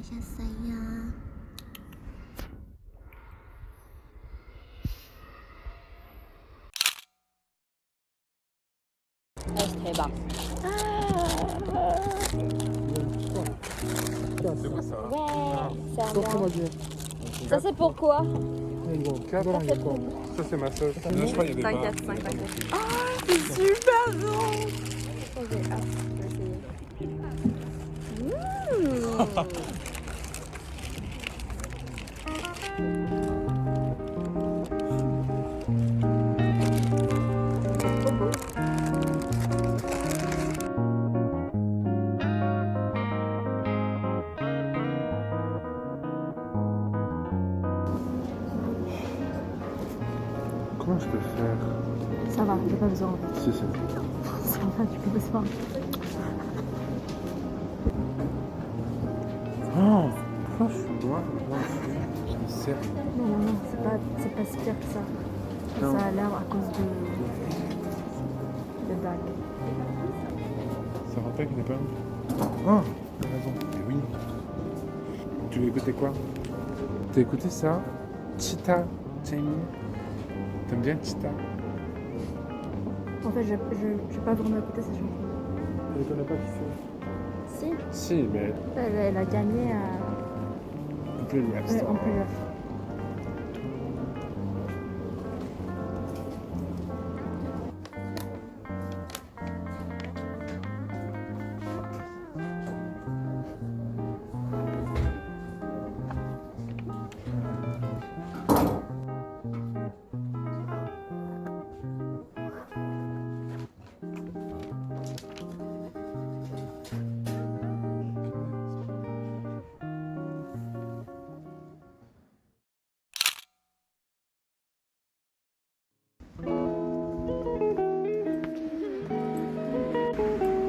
오셨어요. 대박. C'est quoi ça? Ouais, c'est un Toi, comment bien. dire Ça c'est pourquoi? 이거랑 이거. Ça c'est ma sauce. Non, je crois qu'il y a des barres. 5, 4, 5. Ah, c'est super bon. Ok, ah, je vais essayer. Trop beau. Comment je peux faire? Ça va, j'ai pas besoin. Si, si. Ça va, j'ai pas besoin. Oh, pourquoi je suis noir? Moi, je me sers. Non, c'est pas si pire que ça. Non. Ça a l'air à cause de Dag. Ça rappelle qu'il n'est pas. Oh, t'as raison. Mais oui. Tu veux écouter quoi? T'as écouté ça? Cheetah, Jamie. T'aimes bien Cheetah? En fait, je vais pas vraiment écouter cette chanson. Je ne connais pas qui Si, c'est. Si, mais elle a gagné on peut lui abstraire. en playoff.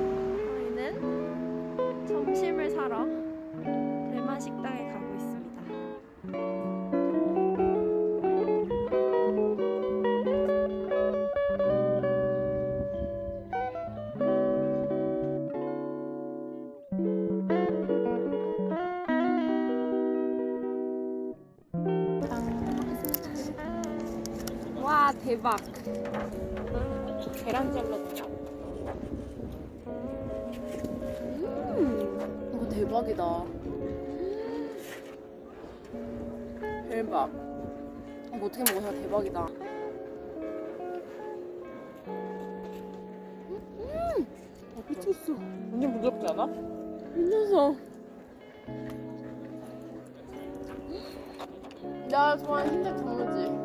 저희는 점심을 사러 대만 식당에 가고 있습니다. 와 대박! 계란 샐러드야. 이거 대박이다. 대박. 이거 어떻게 먹어서 대박이다. 미쳤어. 완전 부드럽지 않아? 미쳤어. 나 좋아하는 흰색 단무지.